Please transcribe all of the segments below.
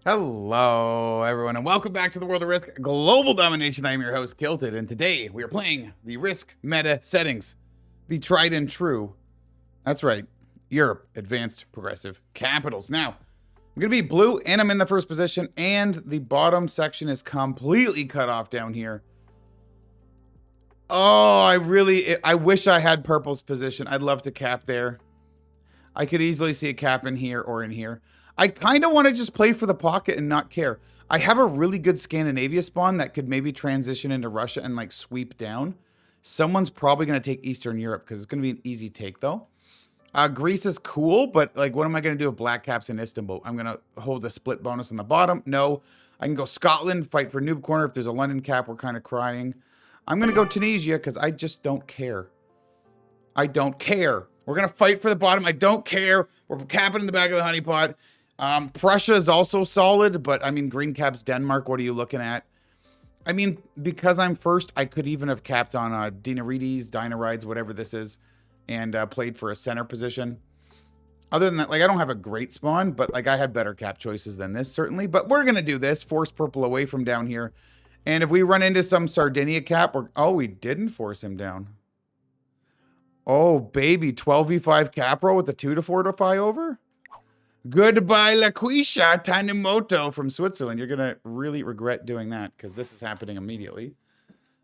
Hello, everyone, and welcome back to the World of Risk Global Domination. I am your host, Kilted, and today we are playing the Risk Meta Settings, the tried and true. That's right, Europe Advanced Progressive Capitals. Now, I'm going to be blue, and I'm in the first position, and the bottom section is completely cut off down here. Oh, I wish I had purple's position. I'd love to cap there. I could easily see a cap in here or in here. I kind of want to just play for the pocket and not care. I have a really good Scandinavia spawn that could maybe transition into Russia and like sweep down. Someone's probably going to take Eastern Europe because it's going to be an easy take though. Greece is cool, but like what am I going to do with black caps in Istanbul? I'm going to hold the split bonus on the bottom. No, I can go Scotland, fight for noob corner. If there's a London cap, we're kind of crying. I'm going to go Tunisia because I just don't care. I don't care. We're going to fight for the bottom. I don't care. We're capping in the back of the honeypot. Prussia is also solid, but I mean, green caps Denmark. What are you looking at? I mean, because I'm first, I could even have capped on Dinarides, Dinarides, whatever this is, and played for a center position. Other than that, like, I don't have a great spawn, but like I had better cap choices than this, certainly. But we're going to do this, force purple away from down here. And if we run into some Sardinia cap, oh, we didn't force him down. Oh, baby, 12v5 Capro with the 2 to fortify over? Goodbye, Laquisha Tanimoto from Switzerland. You're going to really regret doing that because this is happening immediately.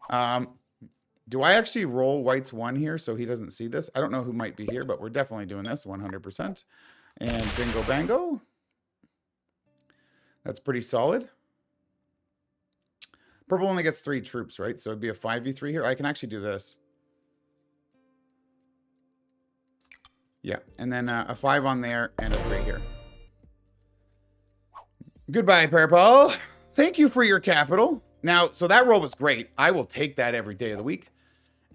Do I actually roll whites 1 here so he doesn't see this? I don't know who might be here, but we're definitely doing this 100%. And bingo bango. That's pretty solid. Purple only gets 3 troops, right? So it'd be a 5v3 here. I can actually do this. Yeah, and then a 5 on there and a 3 here. Goodbye, Purple. Thank you for your capital. Now, so that roll was great. I will take that every day of the week.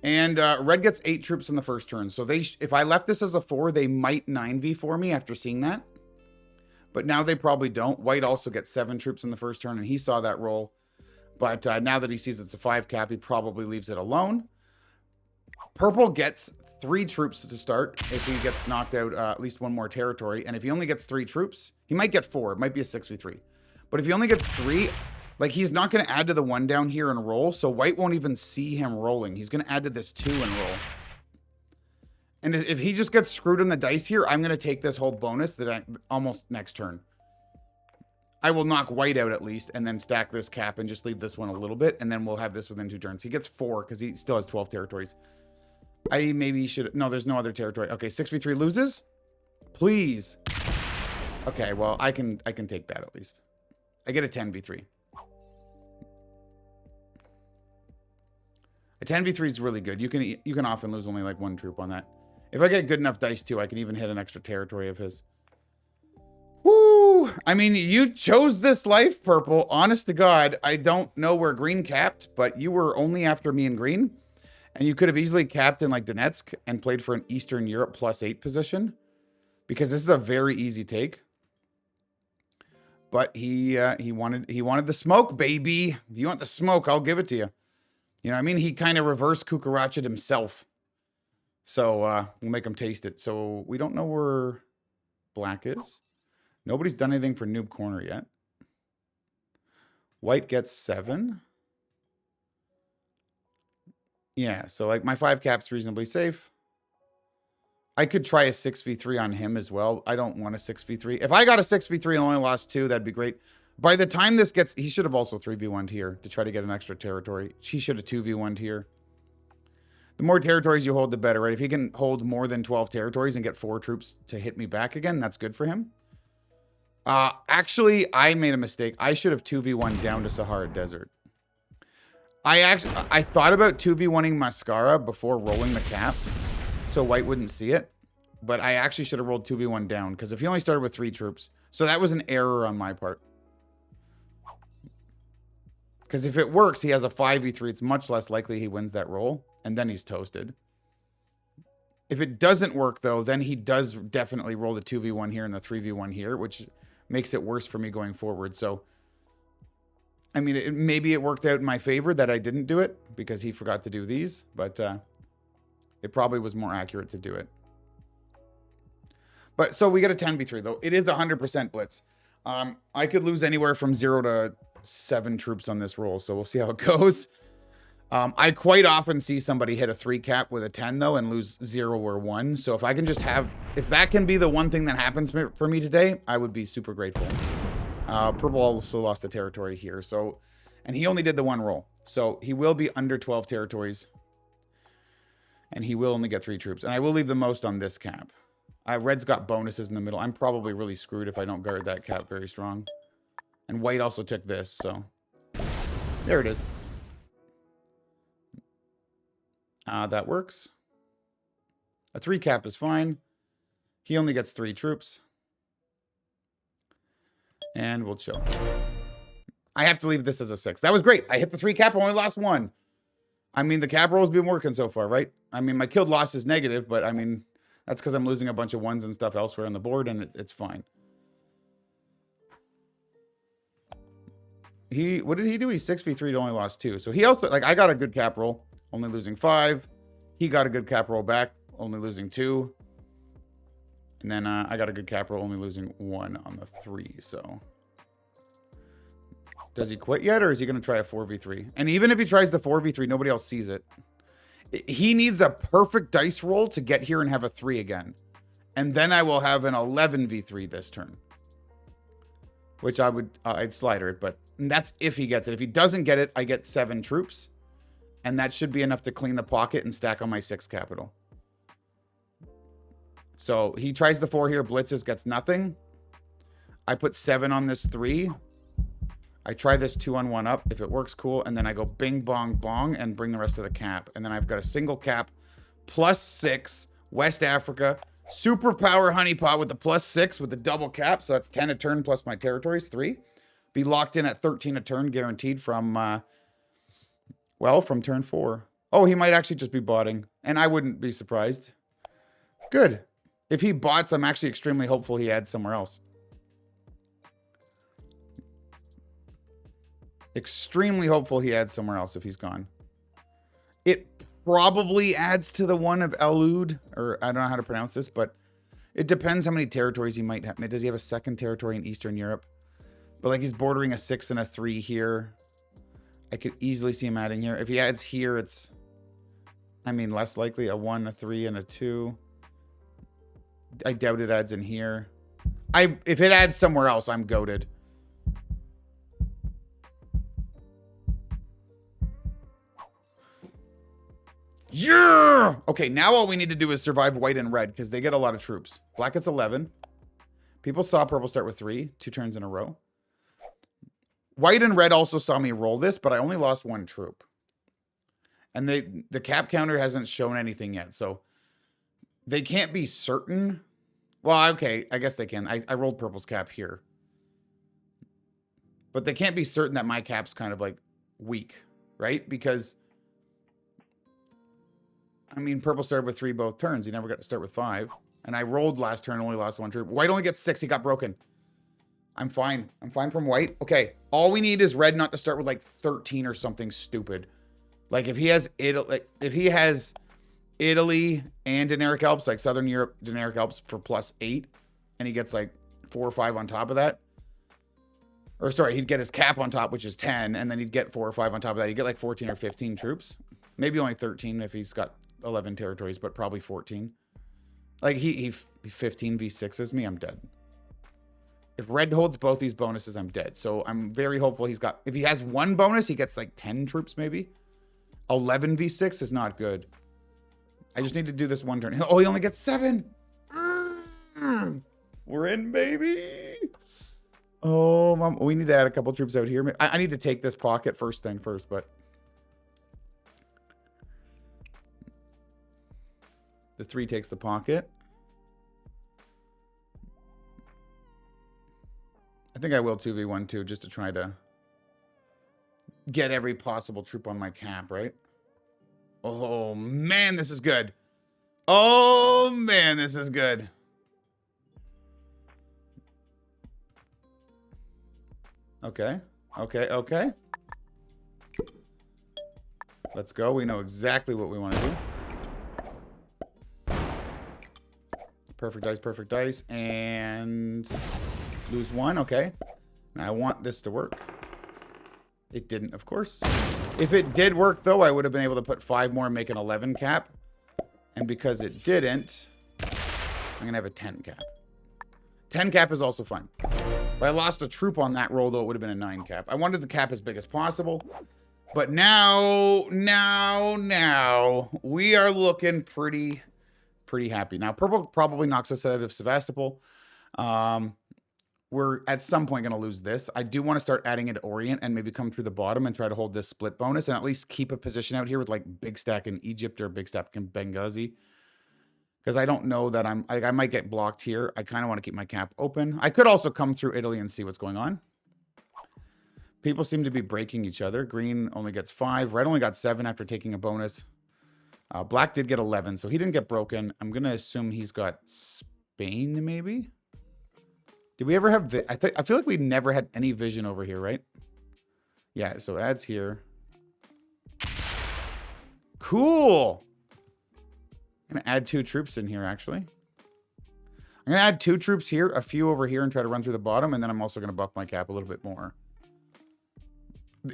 And red gets 8 troops in the first turn. So if I left this as a 4, they might 9v for me after seeing that. But now they probably don't. White also gets 7 troops in the first turn, and he saw that roll. But now that he sees it's a 5 cap, he probably leaves it alone. Purple gets 3 troops to start if he gets knocked out at least 1 more territory. And if he only gets 3 troops, he might get 4. It might be a 6v3. But if he only gets 3, like he's not going to add to the 1 down here and roll. So white won't even see him rolling. He's going to add to this 2 and roll. And if he just gets screwed on the dice here, I'm going to take this whole bonus that almost next turn. I will knock white out at least and then stack this cap and just leave this one a little bit. And then we'll have this within 2 turns. He gets 4 because he still has 12 territories. I maybe should... No, there's no other territory. Okay, 6v3 loses? Please. Okay, well, I can take that at least. I get a 10v3. A 10v3 is really good. You can often lose only like 1 troop on that. If I get good enough dice too, I can even hit an extra territory of his. Woo! I mean, you chose this life, Purple. Honest to God, I don't know where green capped, but you were only after me in green. And you could have easily capped in like Donetsk and played for an Eastern Europe +8 position. Because this is a very easy take. But he wanted the smoke, baby. If you want the smoke, I'll give it to you. You know what I mean? He kind of reversed Cucaracha'd himself. So we'll make him taste it. So we don't know where black is. Nobody's done anything for noob corner yet. White gets 7. Yeah, so like my 5 cap's reasonably safe. I could try a 6v3 on him as well. I don't want a 6v3. If I got a 6v3 and only lost 2, that'd be great. By the time this gets... He should have also 3v1'd here to try to get an extra territory. He should have 2v1'd here. The more territories you hold, the better, right? If he can hold more than 12 territories and get 4 troops to hit me back again, that's good for him. Actually, I made a mistake. I should have 2v1'd down to Sahara Desert. I thought about 2v1'ing Mascara before rolling the cap, so white wouldn't see it. But I actually should have rolled 2v1 down, because if he only started with 3 troops... So that was an error on my part. Because if it works, he has a 5v3. It's much less likely he wins that roll, and then he's toasted. If it doesn't work, though, then he does definitely roll the 2v1 here and the 3v1 here, which makes it worse for me going forward. So, I mean, maybe it worked out in my favor that I didn't do it because he forgot to do these, but it probably was more accurate to do it. But so we get a 10v3, though. It is 100% blitz. I could lose anywhere from 0 to 7 troops on this roll, so we'll see how it goes. I quite often see somebody hit a 3 cap with a 10 though and lose 0 or 1. So if I can just have, if that can be the one thing that happens for me today, I would be super grateful. Purple also lost a territory here, so, and he only did the 1 roll, so he will be under 12 territories, and he will only get 3 troops, and I will leave the most on this cap. Red's got bonuses in the middle. I'm probably really screwed if I don't guard that cap very strong. And white also took this, so there it is. That works. A 3 cap is fine. He only gets 3 troops. And we'll chill. I have to leave this as a 6. That was great. I hit the 3 cap, I only lost 1. I mean, the cap roll's been working so far, right? I mean, my killed loss is negative, but I mean, that's because I'm losing a bunch of 1s and stuff elsewhere on the board, and it's fine. What did he do? He 6v3'd, only lost 2. So he also, like, I got a good cap roll, only losing 5. He got a good cap roll back, only losing 2. And then I got a good cap roll, only losing 1 on the 3. So does he quit yet, or is he going to try a 4v3? And even if he tries the 4v3, nobody else sees it. He needs a perfect dice roll to get here and have a 3 again. And then I will have an 11v3 this turn. Which I'd slider it, but that's if he gets it. If he doesn't get it, I get 7 troops. And that should be enough to clean the pocket and stack on my 6 capital. So he tries the 4 here, blitzes, gets nothing. I put 7 on this 3. I try this 2 on 1 up. If it works, cool. And then I go bing, bong, bong, and bring the rest of the cap. And then I've got a single cap, +6, West Africa, superpower honeypot with the +6 with the double cap. So that's 10 a turn plus my territories, 3. Be locked in at 13 a turn, guaranteed from, well, from turn 4. Oh, he might actually just be botting. And I wouldn't be surprised. Good. If he bots, I'm actually extremely hopeful he adds somewhere else. Extremely hopeful he adds somewhere else if he's gone. It probably adds to the one of Elud, or I don't know how to pronounce this, but it depends how many territories he might have. Does he have a 2nd territory in Eastern Europe? But like he's bordering a 6 and a 3 here. I could easily see him adding here. If he adds here, it's, I mean, less likely a 1, a 3, and a 2. I doubt it adds in here. If it adds somewhere else, I'm goated. Yeah! Okay, now all we need to do is survive white and red because they get a lot of troops. Black gets 11. People saw purple start with 3, 2 turns in a row. White and red also saw me roll this, but I only lost 1 troop. And the cap counter hasn't shown anything yet, so they can't be certain. Well, okay, I guess they can. I rolled purple's cap here. But they can't be certain that my cap's kind of like weak, right? Because I mean, purple started with 3 both turns. He never got to start with 5. And I rolled last turn, only lost 1 troop. White only gets 6. He got broken. I'm fine. I'm fine from white. Okay. All we need is red not to start with like 13 or something stupid. Like if he has Italy and Dinaric Alps, like Southern Europe Dinaric Alps for +8, and he gets like 4 or 5 on top of that. Or sorry, he'd get his cap on top, which is 10, and then he'd get 4 or 5 on top of that. He'd get like 14 or 15 troops. Maybe only 13 if he's got 11 territories, but probably 14. Like he 15 v6s me, I'm dead. If red holds both these bonuses, I'm dead. So I'm very hopeful he's got, if he has 1 bonus, he gets like 10 troops maybe. 11 v6 is not good. I just need to do this 1 turn. Oh, he only gets 7. We're in, baby. Oh, mom, we need to add a couple troops out here. I need to take this pocket first thing first, but the 3 takes the pocket. I think I will 2v1 too, just to try to get every possible troop on my cap, right? Oh, man, this is good. Oh, man, this is good. Okay. Okay, okay. Let's go. We know exactly what we want to do. Perfect dice, and Lose 1, okay. Now I want this to work. It didn't, of course. If it did work, though, I would have been able to put 5 more and make an 11 cap. And because it didn't, I'm going to have a 10 cap. 10 cap is also fine. If I lost a troop on that roll, though, it would have been a 9 cap. I wanted the cap as big as possible. But now, we are looking pretty happy. Now, purple probably knocks us out of Sevastopol. We're at some point going to lose this. I do want to start adding into Orient and maybe come through the bottom and try to hold this split bonus and at least keep a position out here with like big stack in Egypt or big stack in Benghazi. Because I don't know that I might get blocked here. I kind of want to keep my cap open. I could also come through Italy and see what's going on. People seem to be breaking each other. Green only gets 5. Red only got 7 after taking a bonus. Black did get 11, so he didn't get broken. I'm going to assume he's got Spain, maybe? Did we ever have... I feel like we never had any vision over here, right? Yeah, so adds here. Cool! I'm going to add 2 troops in here, actually. I'm going to add 2 troops here, a few over here, and try to run through the bottom, and then I'm also going to buff my cap a little bit more.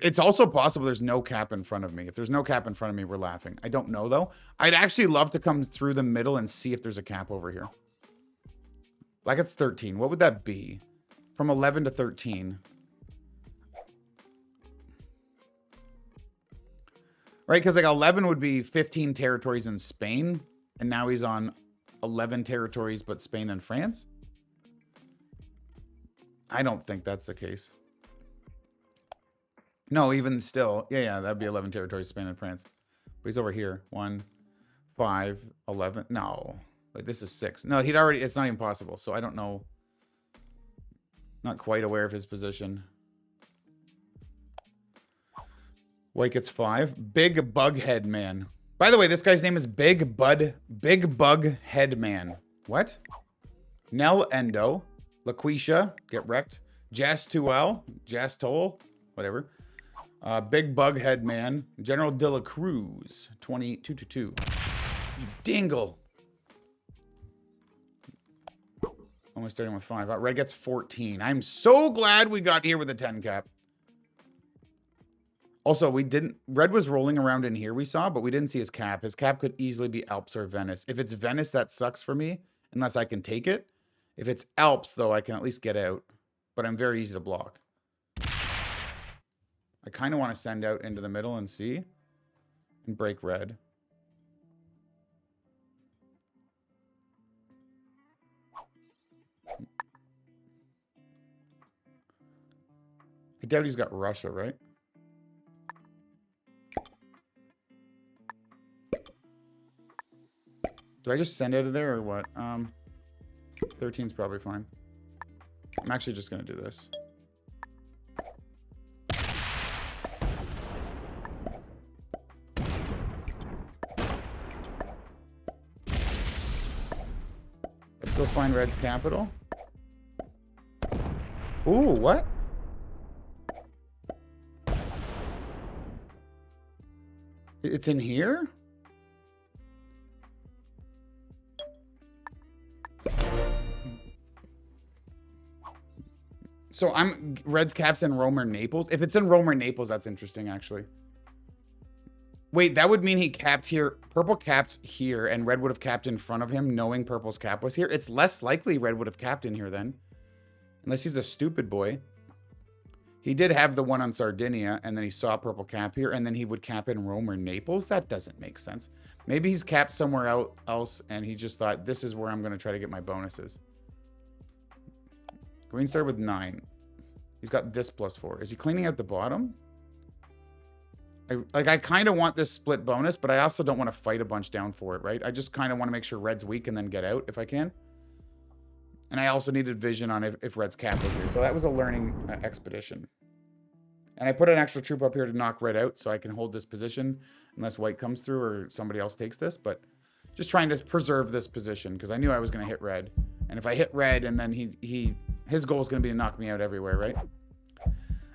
It's also possible there's no cap in front of me. If there's no cap in front of me, we're laughing. I don't know, though. I'd actually love to come through the middle and see if there's a cap over here. Like it's 13. What would that be? From 11 to 13. Right, because like 11 would be 15 territories in Spain. And now he's on 11 territories, but Spain and France. I don't think that's the case. No, even still. Yeah, that'd be 11 territories, Spain and France. But he's over here. 1, 5, 11. No. Like, this is 6. No, he'd already... It's not even possible. So I don't know. Not quite aware of his position. White gets 5. Big Bughead Man. By the way, this guy's name is Big Bughead Man. What? Nell Endo. LaQuisha. Get wrecked. Jastuel. Jastol. Whatever. Big Bughead Man. General De La Cruz. 22-2. You dingle. Only starting with 5. Red gets 14. I'm so glad we got here with a 10 cap. Also, we didn't... Red was rolling around in here, we saw, but we didn't see his cap. His cap could easily be Alps or Venice. If it's Venice, that sucks for me, unless I can take it. If it's Alps, though, I can at least get out. But I'm very easy to block. I kind of want to send out into the middle and see. And break red. I doubt he's got Russia, right? Do I just send out of there or what? 13's probably fine. I'm actually just going to do this. Let's go find Red's capital. Ooh, what? It's in here? So Red's cap's in Rome or Naples. If it's in Rome or Naples, that's interesting, actually. Wait, that would mean he capped here. Purple capped here, and Red would have capped in front of him, knowing Purple's cap was here. It's less likely Red would have capped in here then. Unless he's a stupid boy. He did have the one on Sardinia, and then he saw Purple cap here, and then he would cap in Rome or Naples. That doesn't make sense. Maybe he's capped somewhere else, and he just thought, this is where I'm going to try to get my bonuses. Green started with 9. He's got this +4. Is he cleaning out the bottom? I kind of want this split bonus, but I also don't want to fight a bunch down for it, right? I just kind of want to make sure Red's weak and then get out if I can. And I also needed vision on if Red's cap was here. So that was a learning expedition. And I put an extra troop up here to knock Red out so I can hold this position unless White comes through or somebody else takes this. But just trying to preserve this position because I knew I was going to hit Red. And if I hit Red and then his goal is going to be to knock me out everywhere, right?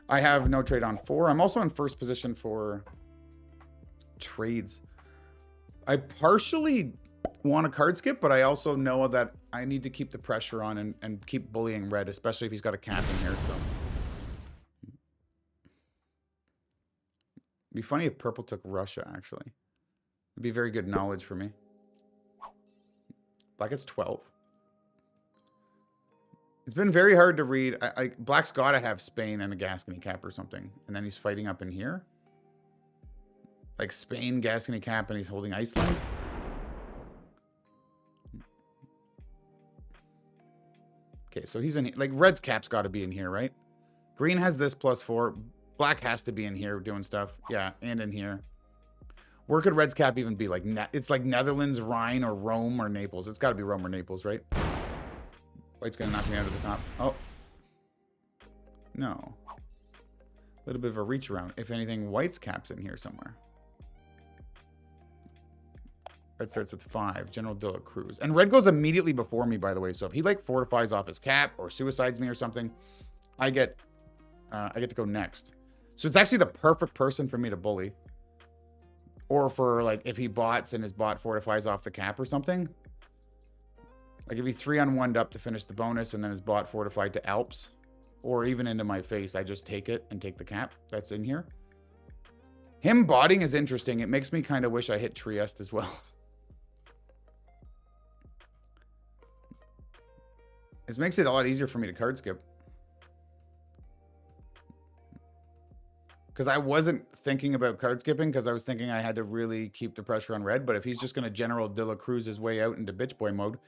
I have no trade on 4. I'm also in first position for trades. I partially want a card skip, but I also know that I need to keep the pressure on and keep bullying red, especially if he's got a cap in here, so. It'd be funny if purple took Russia, actually. It'd be very good knowledge for me. Black gets 12. It's been very hard to read. Black's got to have Spain and a Gascony cap or something. And then he's fighting up in here. Like Spain, Gascony cap, and he's holding Iceland. Okay, so he's in... Like, red's cap's got to be in here, right? Green has this +4. Black has to be in here doing stuff. Yeah, and in here. Where could red's cap even be? Like, it's like Netherlands, Rhine, or Rome, or Naples. It's got to be Rome or Naples, right? White's going to knock me out of the top. Oh. No. A little bit of a reach around. If anything, white's cap's in here somewhere. Red starts with 5. General de la Cruz. And red goes immediately before me, by the way. So if he, like, fortifies off his cap or suicides me or something, I get to go next. So it's actually the perfect person for me to bully. Or for, like, if he bots and his bot fortifies off the cap or something. Like, if he 3-on-1'd up to finish the bonus and then his bot fortified to Alps. Or even into my face, I just take it and take the cap that's in here. Him botting is interesting. It makes me kind of wish I hit Trieste as well. This makes it a lot easier for me to card skip. Because I wasn't thinking about card skipping because I was thinking I had to really keep the pressure on red. But if he's just going to General de la Cruz his way out into bitch boy mode,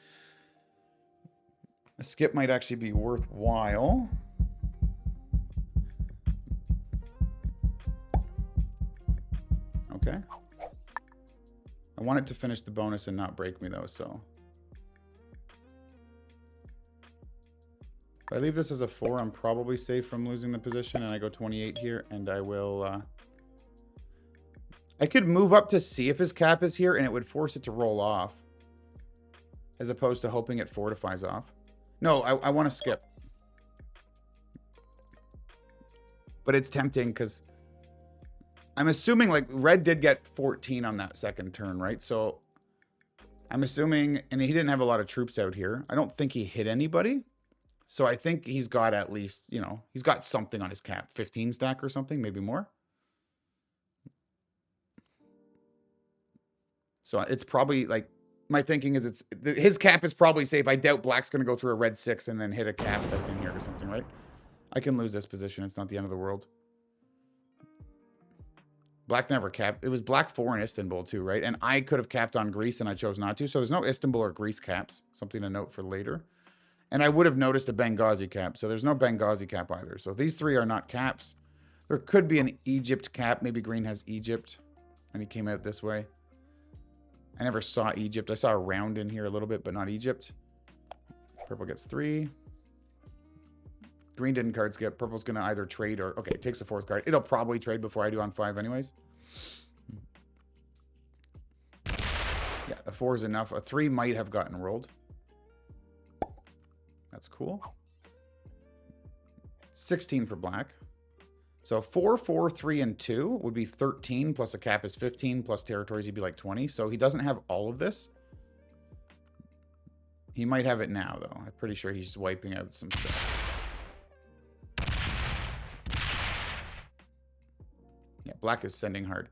a skip might actually be worthwhile. Okay. I want it to finish the bonus and not break me though, so. If I leave this as a 4, I'm probably safe from losing the position, and I go 28 here, and I will, I could move up to see if his cap is here, and it would force it to roll off, as opposed to hoping it fortifies off. No, I want to skip. But it's tempting, because I'm assuming, like, red did get 14 on that second turn, right? So, I'm assuming, and he didn't have a lot of troops out here. I don't think he hit anybody. So I think he's got at least, you know, he's got something on his cap. 15 stack or something, maybe more. So it's probably like, my thinking is his cap is probably safe. I doubt black's going to go through a red 6 and then hit a cap that's in here or something, right? I can lose this position. It's not the end of the world. Black never capped. It was black 4 in Istanbul too, right? And I could have capped on Greece and I chose not to. So there's no Istanbul or Greece caps. Something to note for later. And I would have noticed a Benghazi cap. So there's no Benghazi cap either. So these 3 are not caps. There could be an Egypt cap. Maybe green has Egypt. And he came out this way. I never saw Egypt. I saw a round in here a little bit, but not Egypt. Purple gets 3. Green didn't card skip. Purple's going to either trade or... Okay, it takes the 4th card. It'll probably trade before I do on 5 anyways. Yeah, a 4 is enough. A 3 might have gotten rolled. That's cool. 16 for black. So 4, 4, 3, and 2 would be 13, plus a cap is 15, plus territories, he'd be like 20. So he doesn't have all of this. He might have it now, though. I'm pretty sure he's wiping out some stuff. Yeah, black is sending hard.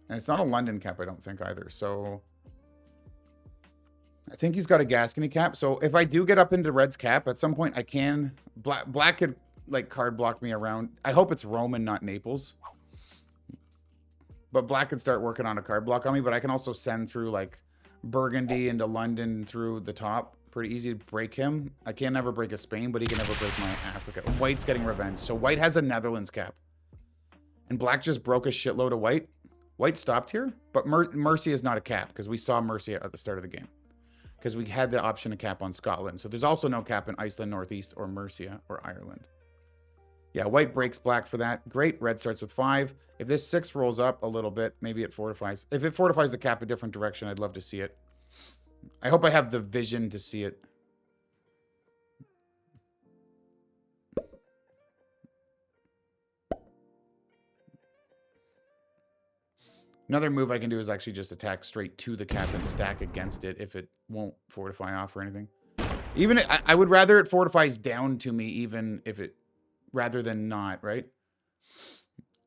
And it's not a London cap, I don't think, either. So... I think he's got a Gascony cap. So if I do get up into red's cap, at some point I can... Black could, like, card block me around. I hope it's Rome and not Naples. But black could start working on a card block on me. But I can also send through, like, Burgundy into London through the top. Pretty easy to break him. I can never break a Spain, but he can never break my Africa. White's getting revenge. So white has a Netherlands cap. And black just broke a shitload of white. White stopped here. But Mercia is not a cap, because we saw Mercia at the start of the game. Because we had the option to cap on Scotland. So there's also no cap in Iceland, Northeast, or Mercia, or Ireland. Yeah, white breaks black for that. Great. Red starts with 5. If this 6 rolls up a little bit, maybe it fortifies. If it fortifies the cap a different direction, I'd love to see it. I hope I have the vision to see it. Another move I can do is actually just attack straight to the cap and stack against it if it won't fortify off or anything. Even I would rather it fortifies down to me, even if it, rather than not, right?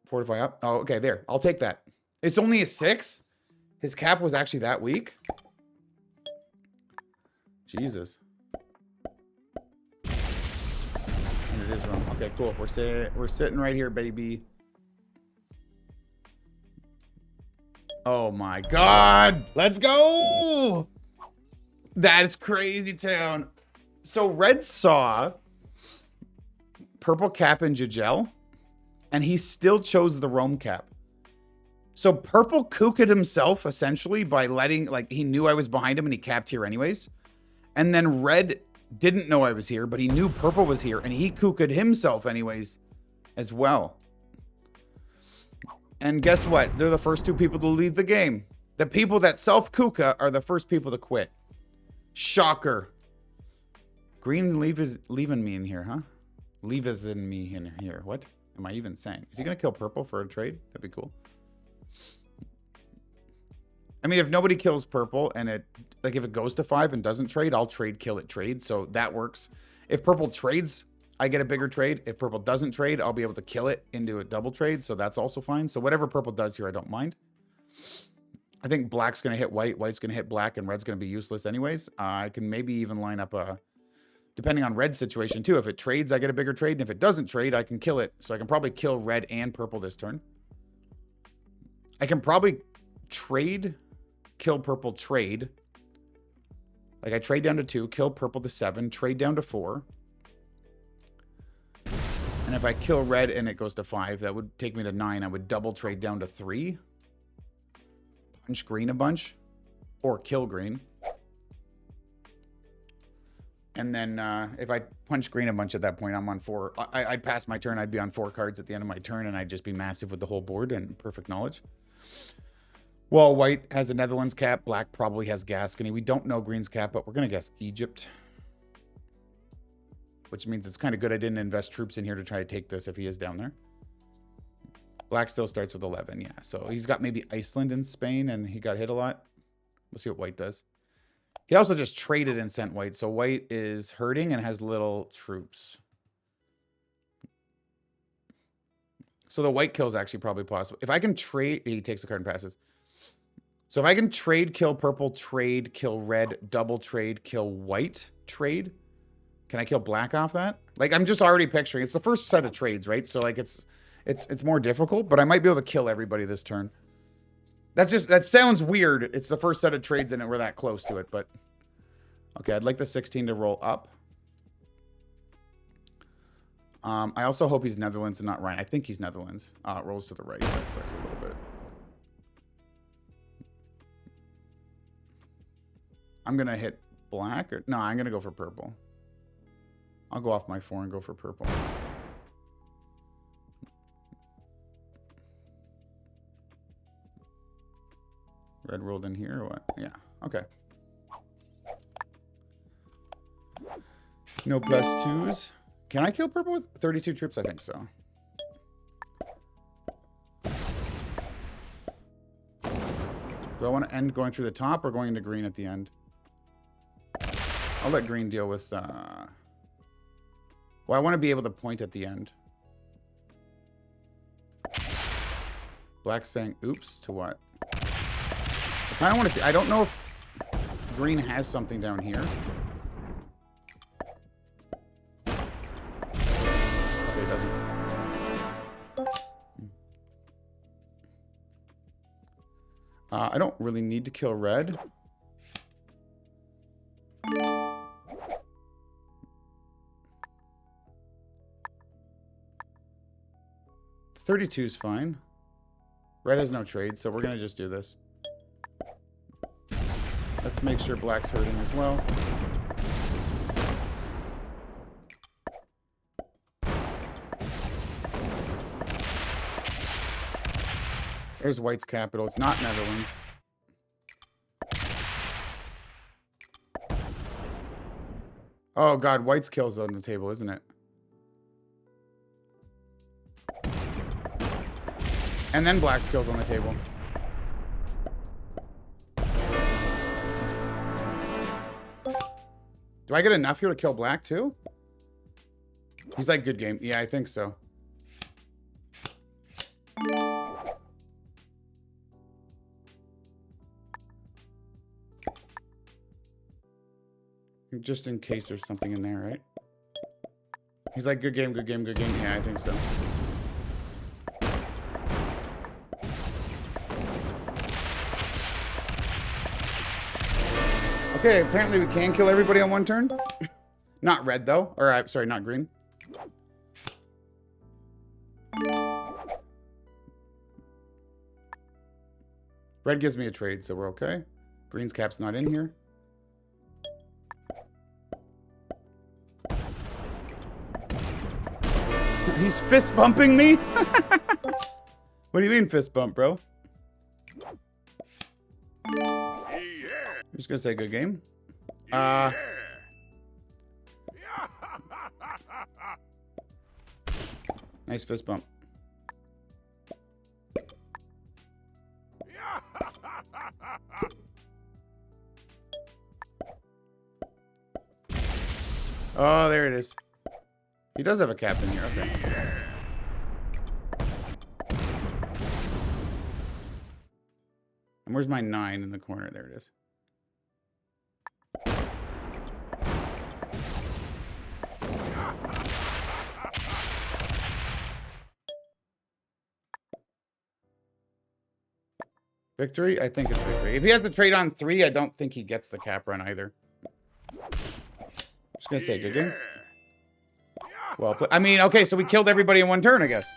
Fortify up. Oh, okay, there. I'll take that. It's only a 6? His cap was actually that weak? Jesus. And it is wrong. Okay, cool. We're sitting right here, baby. Oh my god! Let's go! That is crazy town. So red saw purple cap and Jajel, and he still chose the roam cap. So purple kooked himself essentially by letting, like, he knew I was behind him and he capped here anyways. And then red didn't know I was here, but he knew purple was here and he kooked himself anyways as well. And guess what? They're the first 2 people to leave the game. The people that self-kuka are the first people to quit. Shocker. Green leaving me in here, huh? Leaves in me in here. What am I even saying? Is he going to kill purple for a trade? That'd be cool. I mean, if nobody kills purple and it, like, if it goes to 5 and doesn't trade, I'll trade, kill it, trade. So that works. If purple trades, I get a bigger trade. If purple doesn't trade, I'll be able to kill it into a double trade. So that's also fine. So whatever purple does here, I don't mind. I think black's going to hit white, white's going to hit black, and red's going to be useless anyways. I can maybe even line up a, depending on red's situation too. If it trades, I get a bigger trade. And if it doesn't trade, I can kill it. So I can probably kill red and purple this turn. I can probably trade, kill purple, trade. Like I trade down to 2, kill purple to 7, trade down to 4. And if I kill red and it goes to 5, that would take me to 9. I would double trade down to 3. Punch green a bunch. Or kill green. And then if I punch green a bunch at that point, I'm on 4. I'd pass my turn. I'd be on 4 cards at the end of my turn. And I'd just be massive with the whole board and perfect knowledge. Well, white has a Netherlands cap. Black probably has Gascony. We don't know green's cap, but we're going to guess Egypt. Which means it's kind of good I didn't invest troops in here to try to take this if he is down there. Black still starts with 11, yeah. So he's got maybe Iceland and Spain, and he got hit a lot. We'll see what white does. He also just traded and sent white, so white is hurting and has little troops. So the white kill is actually probably possible. If I can trade... He takes the card and passes. So if I can trade, kill purple, trade, kill red, double trade, kill white, trade... Can I kill black off that? Like, I'm just already picturing. It's the first set of trades, right? So, like, it's more difficult, but I might be able to kill everybody this turn. That sounds weird. It's the first set of trades and we're that close to it, but... Okay, I'd like the 16 to roll up. I also hope he's Netherlands and not Rhine. I think he's Netherlands. It rolls to the right. That sucks a little bit. I'm going to hit black. No, I'm going to go for purple. I'll go off my 4 and go for purple. Red rolled in here or what? Yeah. Okay. No +2s. Can I kill purple with 32 troops? I think so. Do I want to end going through the top or going into green at the end? I'll let green deal with... Well, I want to be able to point at the end. Black's saying oops to what? I kind of want to see. I don't know if green has something down here. Okay, it doesn't. I don't really need to kill red. 32 is fine. Red has no trade, so we're going to just do this. Let's make sure black's hurting as well. There's white's capital. It's not Netherlands. Oh, God. White's kill's on the table, isn't it? And then black's kill's on the table. Do I get enough here to kill black too? He's like, good game. Yeah, I think so. Just in case there's something in there, right? He's like, good game, good game, good game. Yeah, I think so. Okay, apparently we can kill everybody on one turn. Not red, though. Or, sorry, not green. Red gives me a trade, so we're okay. Green's cap's not in here. He's fist bumping me? What do you mean fist bump, bro? I'm just gonna say good game. Nice fist bump. Oh, there it is. He does have a cap in here. Okay. And where's my 9 in the corner? There it is. Victory? I think it's victory. If he has the trade on 3, I don't think he gets the cap run either. Just gonna say good game. Well, I mean, okay, so we killed everybody in one turn, I guess.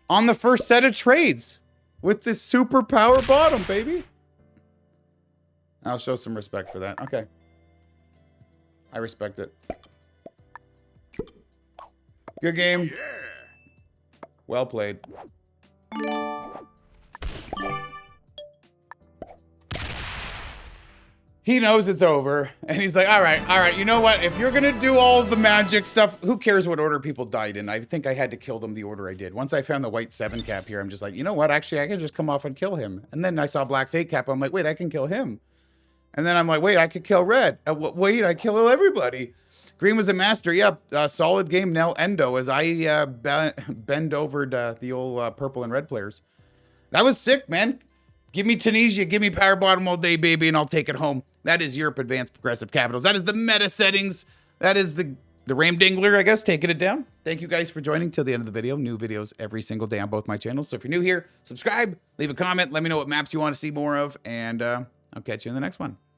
On the first set of trades. With this super power bottom, baby. I'll show some respect for that. Okay. I respect it. Good game. Well played. He knows it's over, and he's like, all right, you know what? If you're gonna do all the magic stuff, who cares what order people died in? I think I had to kill them the order I did. Once I found the white 7 cap here, I'm just like, you know what? Actually, I can just come off and kill him. And then I saw black's 8 cap, I'm like, wait, I can kill him. And then I'm like, wait, I could kill red. Wait, I kill everybody. Green was a master. Yep, solid game, Nell Endo, as I bend over the old purple and red players. That was sick, man. Give me Tunisia, give me power bottom all day, baby, and I'll take it home. That is Europe Advanced Progressive Capitals. That is the meta settings. That is the Ramdingler, I guess, taking it down. Thank you guys for joining till the end of the video. New videos every single day on both my channels. So if you're new here, subscribe, leave a comment, let me know what maps you want to see more of, and I'll catch you in the next one.